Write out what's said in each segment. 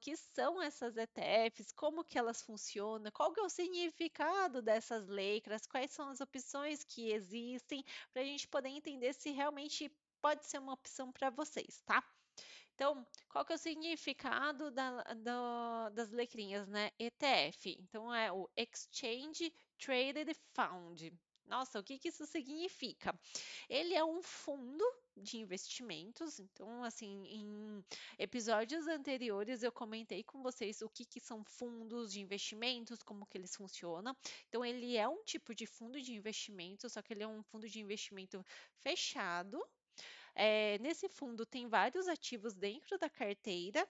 que são essas ETFs, como que elas funcionam, qual que é o significado dessas letras, quais são as opções que existem, para a gente poder entender se realmente pode ser uma opção para vocês, tá? Então, qual que é o significado das letrinhas, né? ETF. Então, é o Exchange Traded Fund. Nossa, o que que isso significa? Ele é um fundo de investimentos. Então, assim, em episódios anteriores eu comentei com vocês o que que são fundos de investimentos, como que eles funcionam. Então, ele é um tipo de fundo de investimento, só que ele é um fundo de investimento fechado. Nesse fundo tem vários ativos dentro da carteira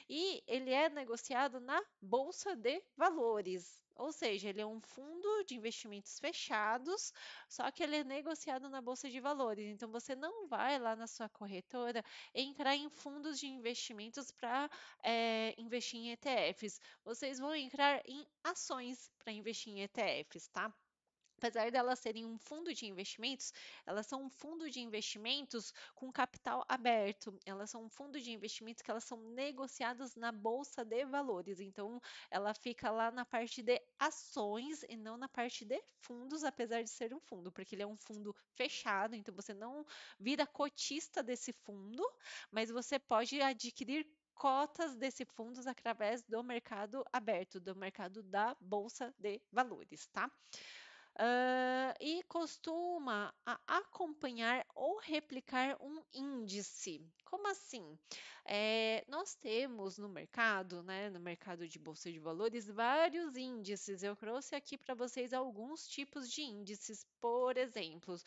e ele é negociado na Bolsa de Valores. Ou seja, ele é um fundo de investimentos fechados, só que ele é negociado na Bolsa de Valores. Então, você não vai lá na sua corretora entrar em fundos de investimentos para investir em ETFs. Vocês vão entrar em ações para investir em ETFs, tá? Apesar delas serem um fundo de investimentos, elas são um fundo de investimentos com capital aberto. Elas são um fundo de investimentos que elas são negociadas na bolsa de valores. Então, ela fica lá na parte de ações e não na parte de fundos, apesar de ser um fundo, porque ele é um fundo fechado, então você não vira cotista desse fundo, mas você pode adquirir cotas desse fundos através do mercado aberto, do mercado da bolsa de valores, tá? E costuma acompanhar ou replicar um índice. Como assim? Nós temos no mercado, né, no mercado de bolsa de valores, vários índices. Eu trouxe aqui para vocês alguns tipos de índices, por exemplo,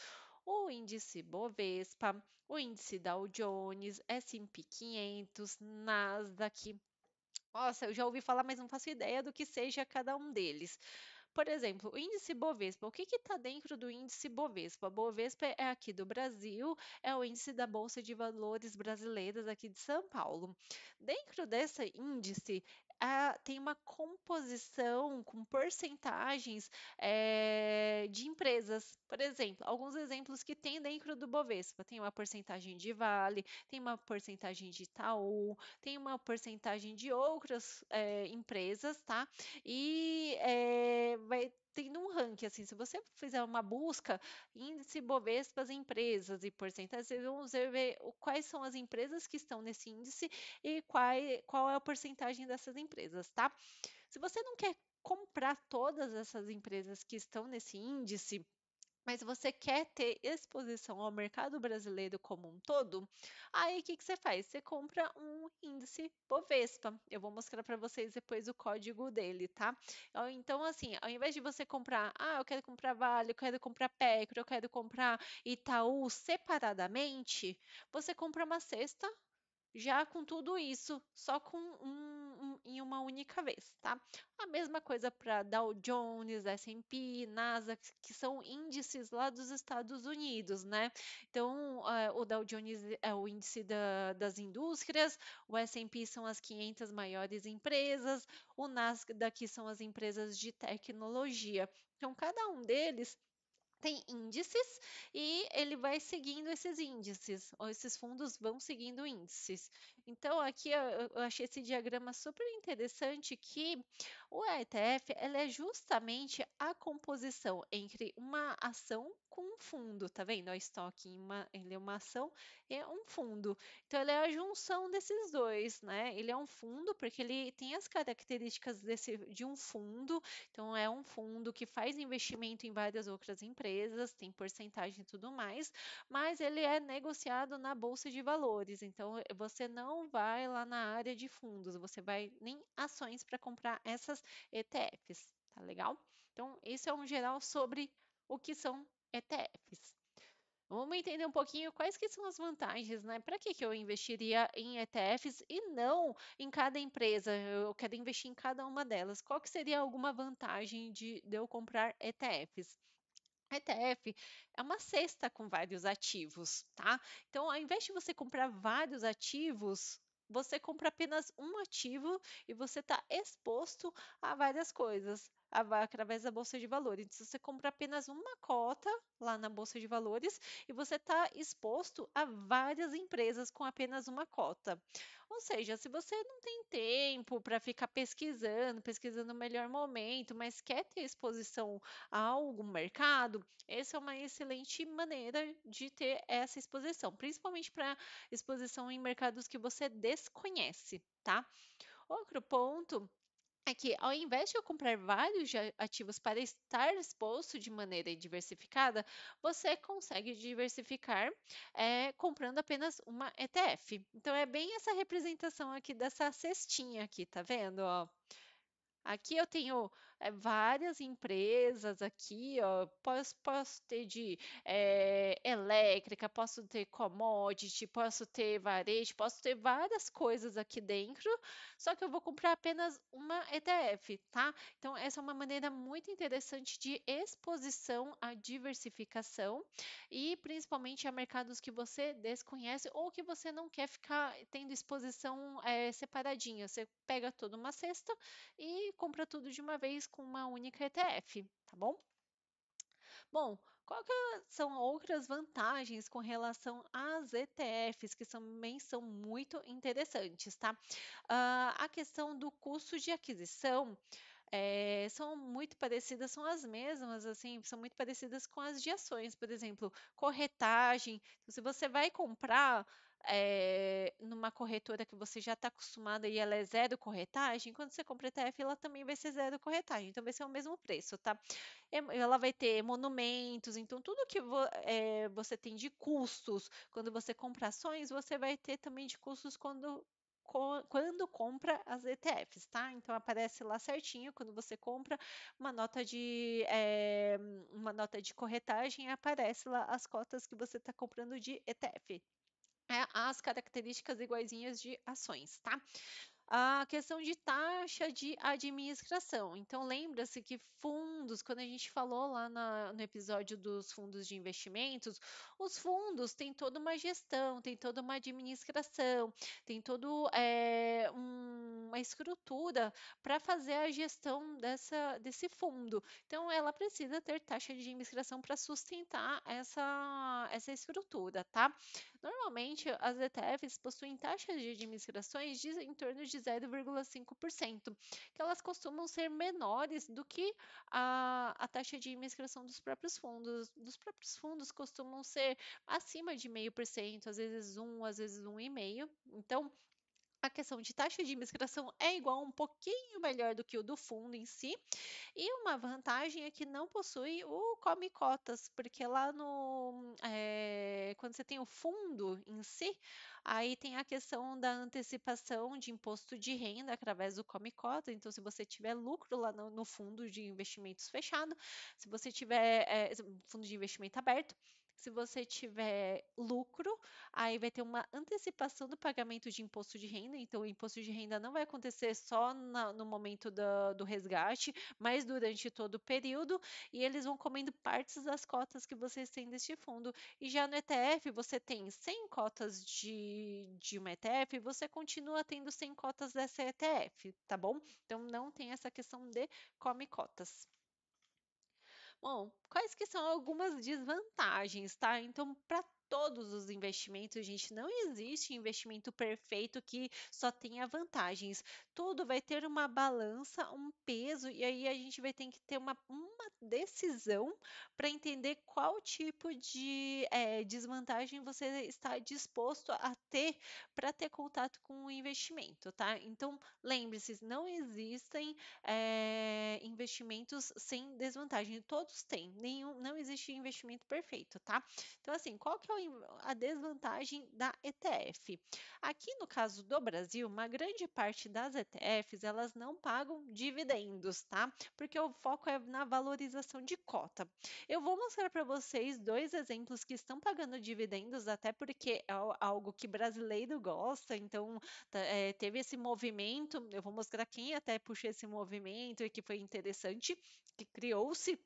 o índice Bovespa, o índice Dow Jones, S&P 500, Nasdaq. Nossa, eu já ouvi falar, mas não faço ideia do que seja cada um deles. Por exemplo, o índice Bovespa. O que está dentro do índice Bovespa? Bovespa é aqui do Brasil, é o índice da Bolsa de Valores brasileiras aqui de São Paulo. Dentro desse índice, tem uma composição com porcentagens de empresas. Por exemplo, alguns exemplos que tem dentro do Bovespa. Tem uma porcentagem de Vale, tem uma porcentagem de Itaú, tem uma porcentagem de outras empresas, tá? E vai tendo um ranking, assim, se você fizer uma busca, índice Bovespa empresas e porcentagens, vocês vão ver quais são as empresas que estão nesse índice e qual é a porcentagem dessas empresas, tá? Se você não quer comprar todas essas empresas que estão nesse índice, mas você quer ter exposição ao mercado brasileiro como um todo, aí o que que você faz? Você compra um índice Bovespa. Eu vou mostrar para vocês depois o código dele, tá? Então, assim, ao invés de você comprar, eu quero comprar Vale, eu quero comprar Pecro, eu quero comprar Itaú separadamente, você compra uma cesta já com tudo isso, só com em uma única vez, tá? A mesma coisa para Dow Jones, S&P, Nasdaq, que são índices lá dos Estados Unidos, né? Então, o Dow Jones é o índice das indústrias, o S&P são as 500 maiores empresas, o Nasdaq são as empresas de tecnologia. Então, cada um deles tem índices e ele vai seguindo esses índices, ou esses fundos vão seguindo índices. Então, aqui eu achei esse diagrama super interessante que o ETF ela é justamente a composição entre uma ação com um fundo, tá vendo? O estoque, ele é uma ação e um fundo. Então, ele é a junção desses dois, né? Ele é um fundo porque ele tem as características de um fundo, então, é um fundo que faz investimento em várias outras empresas, tem porcentagem e tudo mais, mas ele é negociado na bolsa de valores. Então, você não vai lá na área de fundos, você vai em ações para comprar essas ETFs, tá legal? Então, isso é um geral sobre o que são ETFs. Vamos entender um pouquinho quais que são as vantagens, né? Para que eu investiria em ETFs e não em cada empresa? Eu quero investir em cada uma delas. Qual que seria alguma vantagem de eu comprar ETFs? ETF é uma cesta com vários ativos, tá? Então, ao invés de você comprar vários ativos, você compra apenas um ativo e você está exposto a várias coisas através da bolsa de valores. Então, você compra apenas uma cota lá na bolsa de valores e você está exposto a várias empresas com apenas uma cota. Ou seja, se você não tem tempo para ficar pesquisando o melhor momento, mas quer ter exposição a algum mercado, essa é uma excelente maneira de ter essa exposição, principalmente para exposição em mercados que você desconhece, tá? Outro ponto é que, ao invés de eu comprar vários ativos para estar exposto de maneira diversificada, você consegue diversificar comprando apenas uma ETF. Então, é bem essa representação aqui dessa cestinha aqui, tá vendo? Ó? Aqui eu tenho várias empresas aqui, ó. Posso ter de elétrica, posso ter commodity, posso ter varejo, posso ter várias coisas aqui dentro, só que eu vou comprar apenas uma ETF, tá? Então, essa é uma maneira muito interessante de exposição à diversificação e principalmente a mercados que você desconhece ou que você não quer ficar tendo exposição separadinha. Você pega toda uma cesta e compra tudo de uma vez com uma única ETF, tá bom? Bom, qual que são outras vantagens com relação às ETFs que também são muito interessantes, tá? A questão do custo de aquisição são muito parecidas, são as mesmas, assim, são muito parecidas com as de ações, por exemplo, corretagem. Então, se você vai comprar numa corretora que você já está acostumada e ela é zero corretagem, quando você compra ETF, ela também vai ser zero corretagem, então vai ser o mesmo preço, tá? Ela vai ter monumentos, então tudo que você tem de custos quando você compra ações, você vai ter também de custos quando compra as ETFs, tá? Então aparece lá certinho quando você compra uma nota uma nota de corretagem, aparece lá as cotas que você está comprando de ETF. As características iguaizinhas de ações, tá? A questão de taxa de administração. Então, lembra-se que fundos, quando a gente falou lá no episódio dos fundos de investimentos, os fundos têm toda uma gestão, tem toda uma administração, tem todo uma estrutura para fazer a gestão desse fundo. Então, ela precisa ter taxa de administração para sustentar essa estrutura, tá? Normalmente, as ETFs possuem taxas de administrações em torno de 0,5%, que elas costumam ser menores do que a taxa de administração dos próprios fundos. Dos próprios fundos costumam ser acima de 0,5%, às vezes 1, às vezes 1,5%. Então, a questão de taxa de administração é igual um pouquinho melhor do que o do fundo em si, e uma vantagem é que não possui o come cotas, porque lá quando você tem o fundo em si, aí tem a questão da antecipação de imposto de renda através do come cota. Então, se você tiver lucro lá no fundo de investimentos fechado, se você tiver fundo de investimento aberto, se você tiver lucro, aí vai ter uma antecipação do pagamento de imposto de renda. Então, o imposto de renda não vai acontecer só no momento do resgate, mas durante todo o período, e eles vão comendo partes das cotas que vocês têm deste fundo. E já no ETF, você tem 100 cotas de uma ETF, você continua tendo 100 cotas dessa ETF, tá bom? Então, não tem essa questão de come cotas. Bom, quais que são algumas desvantagens, tá? Então, para todos os investimentos, gente, não existe investimento perfeito que só tenha vantagens. Tudo vai ter uma balança, um peso, e aí a gente vai ter que ter uma decisão para entender qual tipo de desvantagem você está disposto a ter para ter contato com o investimento, tá? Então, lembre-se, não existem investimentos sem desvantagem. Todos têm, não existe investimento perfeito, tá? Então, assim, qual que é a desvantagem da ETF? Aqui no caso do Brasil, uma grande parte das ETFs, elas não pagam dividendos, tá? Porque o foco é na valorização de cota. Eu vou mostrar para vocês dois exemplos que estão pagando dividendos, até porque é algo que brasileiro gosta, então teve esse movimento. Eu vou mostrar quem até puxou esse movimento e que foi interessante, que criou-se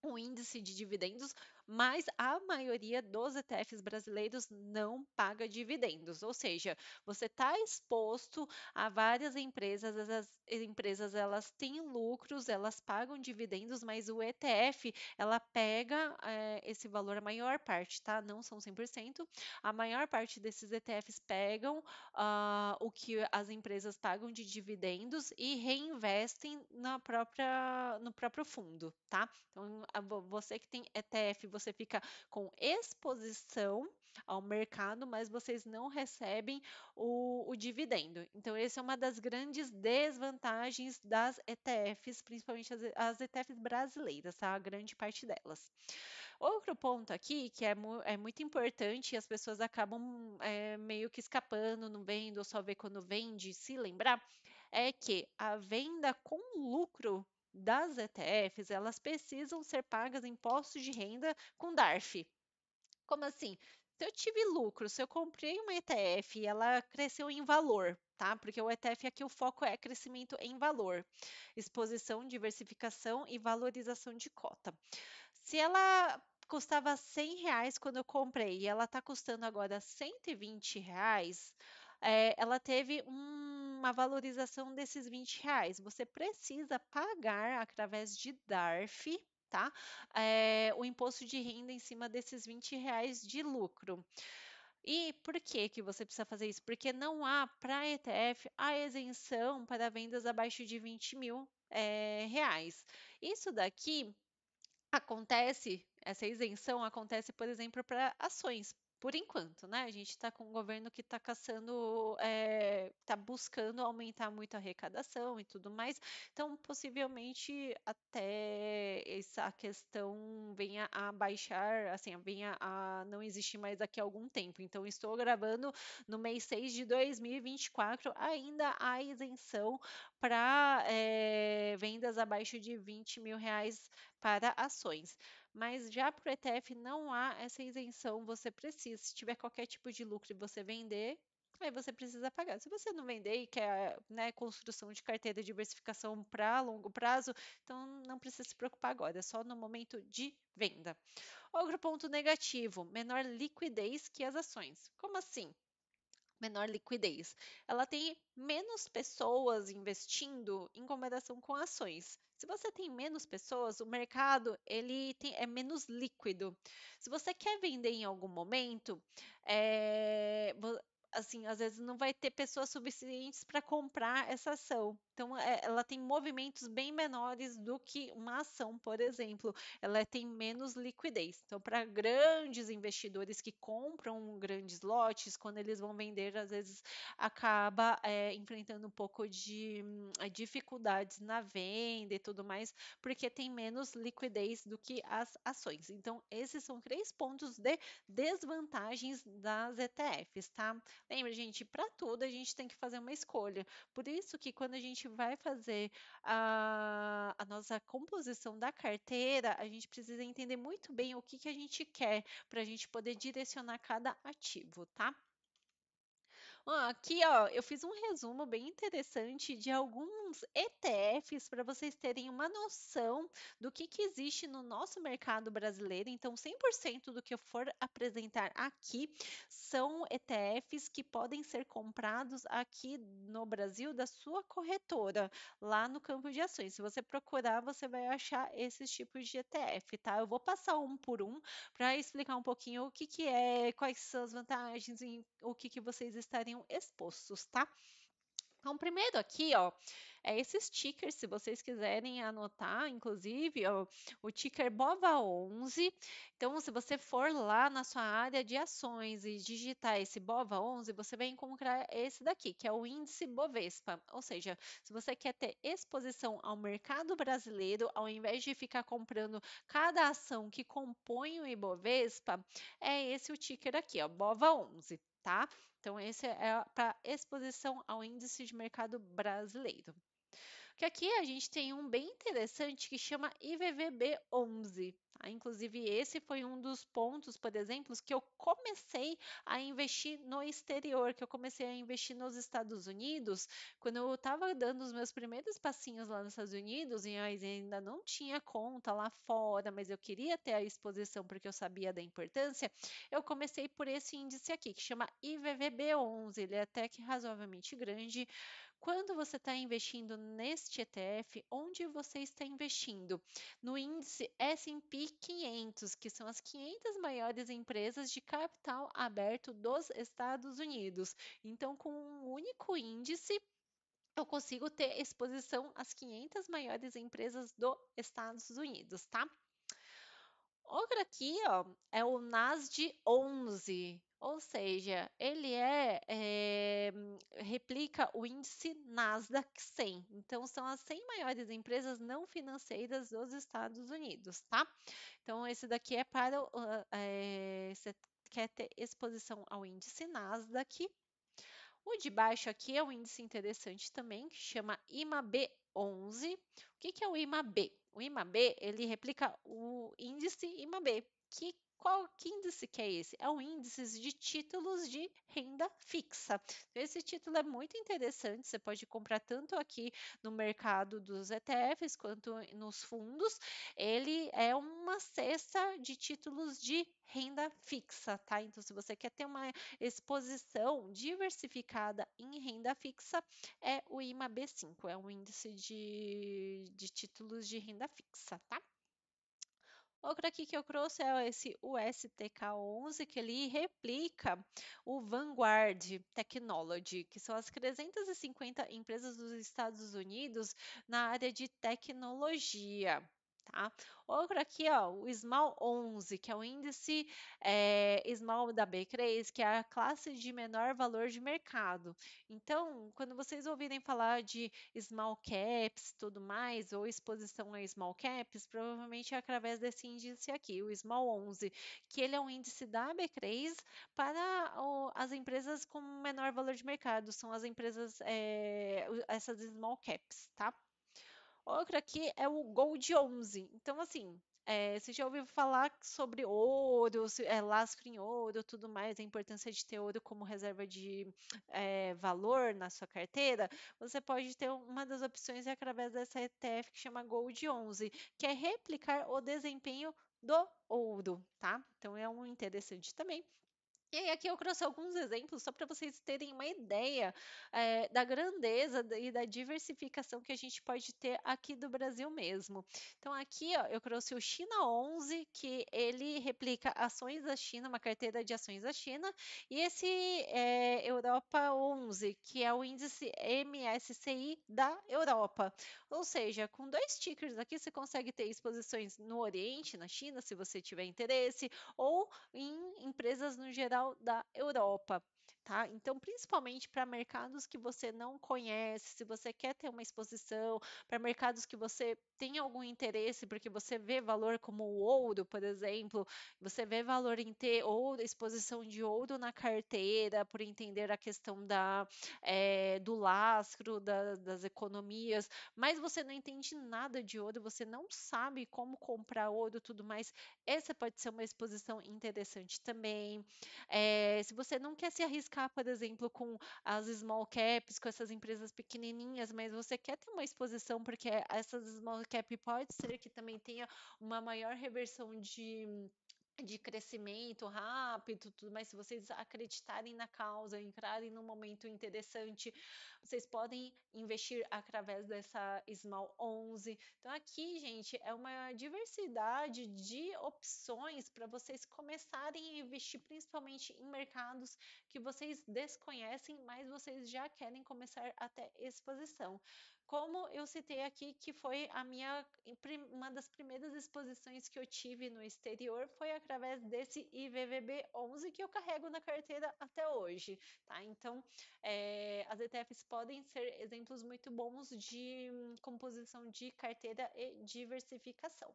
um índice de dividendos, mas a maioria dos ETFs brasileiros não paga dividendos, ou seja, você está exposto a várias empresas, as empresas elas têm lucros, elas pagam dividendos, mas o ETF ela pega esse valor, a maior parte, tá? Não são 100%, a maior parte desses ETFs pegam o que as empresas pagam de dividendos e reinvestem no próprio fundo, tá? Então, você que tem ETF, você fica com exposição ao mercado, mas vocês não recebem o dividendo. Então, essa é uma das grandes desvantagens das ETFs, principalmente as ETFs brasileiras, tá? A grande parte delas. Outro ponto aqui que é muito importante e as pessoas acabam meio que escapando, não vendo, ou só vê quando vende, se lembrar, é que a venda com lucro das ETFs, elas precisam ser pagas impostos de renda com DARF. Como assim? Se eu tive lucro, se eu comprei uma ETF e ela cresceu em valor, tá? Porque o ETF aqui o foco é crescimento em valor, exposição, diversificação e valorização de cota. Se ela custava R$ 100 quando eu comprei e ela está custando agora R$ 120, ela teve uma valorização desses R$ 20. Você precisa pagar através de DARF, tá? O imposto de renda em cima desses R$ 20 de lucro. E por que que você precisa fazer isso? Porque não há para ETF a isenção para vendas abaixo de 20 mil reais. Isso daqui acontece, essa isenção acontece, por exemplo, para ações. Por enquanto, né? A gente está com um governo que está caçando, está buscando aumentar muito a arrecadação e tudo mais. Então, possivelmente, até essa questão venha a baixar, assim, venha a não existir mais daqui a algum tempo. Então, estou gravando no mês 6 de 2024, ainda há isenção para vendas abaixo de R$ 20 mil para ações. Mas já para o ETF não há essa isenção, você precisa, se tiver qualquer tipo de lucro e você vender, aí você precisa pagar. Se você não vender e quer, né, construção de carteira de diversificação para longo prazo, então não precisa se preocupar agora, é só no momento de venda. Outro ponto negativo, menor liquidez que as ações. Como assim? Menor liquidez. Ela tem menos pessoas investindo em comparação com ações. Se você tem menos pessoas, o mercado é menos líquido. Se você quer vender em algum momento, assim, às vezes não vai ter pessoas suficientes para comprar essa ação. Então, ela tem movimentos bem menores do que uma ação, por exemplo. Ela tem menos liquidez. Então, para grandes investidores que compram grandes lotes, quando eles vão vender, às vezes acaba enfrentando um pouco de dificuldades na venda e tudo mais, porque tem menos liquidez do que as ações. Então, esses são 3 pontos de desvantagens das ETFs, tá? Lembra, gente, para tudo a gente tem que fazer uma escolha. Por isso que quando a gente vai fazer a nossa composição da carteira, a gente precisa entender muito bem o que que a gente quer para a gente poder direcionar cada ativo, tá? Aqui, ó, eu fiz um resumo bem interessante de alguns ETFs para vocês terem uma noção do que existe no nosso mercado brasileiro. Então, 100% do que eu for apresentar aqui são ETFs que podem ser comprados aqui no Brasil da sua corretora, lá no campo de ações. Se você procurar, você vai achar esses tipos de ETF, tá? Eu vou passar um por um para explicar um pouquinho o que que é, quais são as vantagens e o que que vocês estariam expostos, tá? Então, primeiro aqui, ó, é esse sticker, se vocês quiserem anotar, inclusive, ó, o ticker BOVA11. Então, se você for lá na sua área de ações e digitar esse BOVA11, você vai encontrar esse daqui, que é o índice Bovespa. Ou seja, se você quer ter exposição ao mercado brasileiro, ao invés de ficar comprando cada ação que compõe o Ibovespa, é esse o ticker aqui, ó, BOVA11, tá? Então, esse é para exposição ao índice de mercado brasileiro. Que aqui a gente tem um bem interessante que chama IVVB11. Tá? Inclusive, esse foi um dos pontos, por exemplo, que eu comecei a investir no exterior, que eu comecei a investir nos Estados Unidos, quando eu estava dando os meus primeiros passinhos lá nos Estados Unidos, e eu ainda não tinha conta lá fora, mas eu queria ter a exposição porque eu sabia da importância, eu comecei por esse índice aqui, que chama IVVB11. Ele é até que razoavelmente grande. Quando você está investindo neste ETF, onde você está investindo? No índice S&P 500, que são as 500 maiores empresas de capital aberto dos Estados Unidos. Então, com um único índice, eu consigo ter exposição às 500 maiores empresas dos Estados Unidos, tá? Outro aqui, ó, é o Nasdaq 11, ou seja, ele replica o índice Nasdaq 100. Então, são as 100 maiores empresas não financeiras dos Estados Unidos, tá? Então, esse daqui é para, você quer ter exposição ao índice Nasdaq. O de baixo aqui é um índice interessante também, que chama IMAB11. O que que é o IMAB? O IMAB, ele replica o índice IMAB. Que índice que é esse? É o índice de títulos de renda fixa. Esse título é muito interessante, você pode comprar tanto aqui no mercado dos ETFs quanto nos fundos. Ele é uma cesta de títulos de renda fixa, tá? Então, se você quer ter uma exposição diversificada em renda fixa é o IMAB5, é um índice de títulos de renda fixa, tá? Outro aqui que eu trouxe é esse USTK11, que ele replica o Vanguard Technology, que são as 350 empresas dos Estados Unidos na área de tecnologia. Tá? Outro aqui, ó, o Small 11, que é o índice Small da B3, que é a classe de menor valor de mercado. Então, quando vocês ouvirem falar de small caps, tudo mais, ou exposição a small caps, provavelmente é através desse índice aqui, o Small 11, que ele é um índice da B3 para as empresas com menor valor de mercado, são as empresas, essas small caps, tá? Outro aqui é o Gold 11. Então, assim, você já ouviu falar sobre ouro, lastro em ouro, tudo mais, a importância de ter ouro como reserva de valor na sua carteira? Você pode ter uma das opções é através dessa ETF que chama Gold 11, que é replicar o desempenho do ouro, tá? Então, é um interessante também. E aí, aqui eu trouxe alguns exemplos só para vocês terem uma ideia da grandeza e da diversificação que a gente pode ter aqui do Brasil mesmo. Então, aqui ó, eu trouxe o China 11, que ele replica ações da China, uma carteira de ações da China, e esse Europa 11, que é o índice MSCI da Europa. Ou seja, com dois tickers aqui você consegue ter exposições no Oriente, na China, se você tiver interesse, ou em empresas no geral da Europa. Tá? Então, principalmente para mercados que você não conhece, se você quer ter uma exposição, para mercados que você tem algum interesse, porque você vê valor como o ouro, por exemplo, você vê valor em ter ouro, exposição de ouro na carteira, por entender a questão do lastro, das economias, mas você não entende nada de ouro, você não sabe como comprar ouro e tudo mais, essa pode ser uma exposição interessante também. Se você não quer se arriscar, por exemplo, com as small caps, com essas empresas pequenininhas, mas você quer ter uma exposição, porque essas small cap pode ser que também tenha uma maior reversão de crescimento rápido, tudo mais, se vocês acreditarem na causa, entrarem num momento interessante, vocês podem investir através dessa Small 11. Então, aqui, gente, é uma diversidade de opções para vocês começarem a investir, principalmente em mercados que vocês desconhecem, mas vocês já querem começar a ter exposição. Como eu citei aqui, que foi uma das primeiras exposições que eu tive no exterior, foi através desse IVVB 11 que eu carrego na carteira até hoje, tá? Então, as ETFs podem ser exemplos muito bons de composição de carteira e diversificação.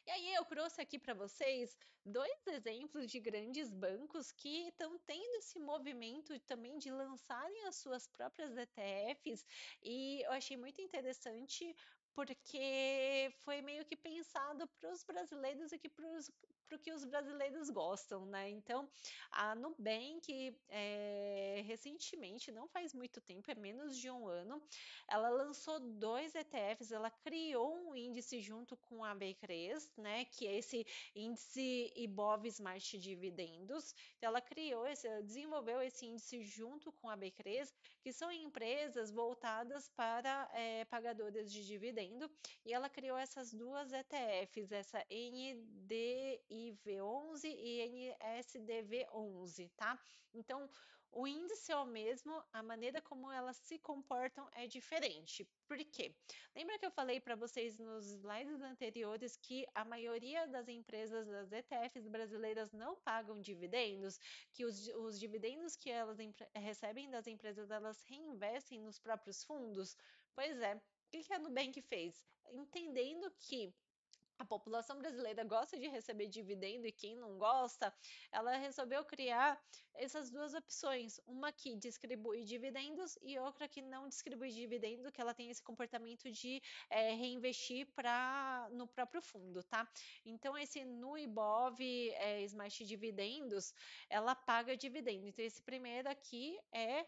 E aí eu trouxe aqui para vocês 2 exemplos de grandes bancos que estão tendo esse movimento também de lançarem as suas próprias ETFs, e eu achei muito interessante, porque foi meio que pensado para os brasileiros e que para o que os brasileiros gostam, né. Então, a Nubank, recentemente, não faz muito tempo, é menos de um ano, ela lançou 2 ETFs, ela criou um índice junto com a B3, né, que é esse índice Ibov Smart Dividendos. Então ela desenvolveu esse índice junto com a B3, que são empresas voltadas para pagadoras de dividendo, e ela criou essas duas ETFs, essa NDIV11 e NSDV11, tá? Então, o índice é o mesmo, a maneira como elas se comportam é diferente. Por quê? Lembra que eu falei para vocês nos slides anteriores que a maioria das empresas das ETFs brasileiras não pagam dividendos, que os dividendos que elas recebem das empresas, elas reinvestem nos próprios fundos? Pois é. O que que a Nubank fez? Entendendo que a população brasileira gosta de receber dividendo e quem não gosta, ela resolveu criar essas duas opções, uma que distribui dividendos e outra que não distribui dividendo, que ela tem esse comportamento de reinvestir no próprio fundo, tá? Então, esse Nuibov Smart Dividendos, ela paga dividendo. Então, esse primeiro aqui é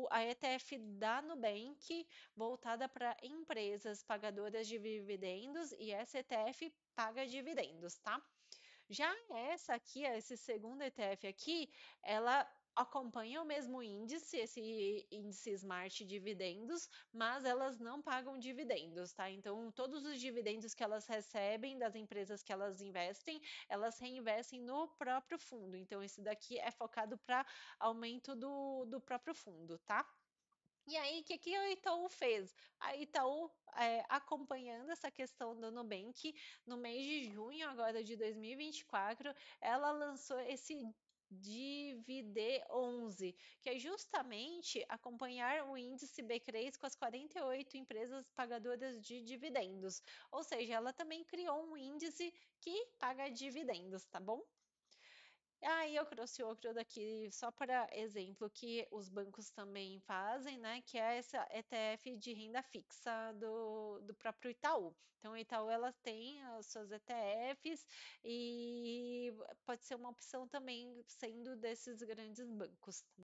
a ETF da Nubank, voltada para empresas pagadoras de dividendos, e essa ETF paga dividendos, tá? Já essa aqui, esse segundo ETF aqui, ela acompanha o mesmo índice, esse índice Smart Dividendos, mas elas não pagam dividendos, tá? Então, todos os dividendos que elas recebem das empresas que elas investem, elas reinvestem no próprio fundo. Então, esse daqui é focado para aumento do próprio fundo, tá? E aí, o que que a Itaú fez? A Itaú, acompanhando essa questão do Nubank, no mês de junho agora de 2024, ela lançou esse Divide11, que é justamente acompanhar o índice B3 com as 48 empresas pagadoras de dividendos. Ou seja, ela também criou um índice que paga dividendos, tá bom? Aí eu trouxe outro daqui só para exemplo que os bancos também fazem, né? Que é essa ETF de renda fixa do próprio Itaú. Então, o Itaú ela tem as suas ETFs e pode ser uma opção também sendo desses grandes bancos.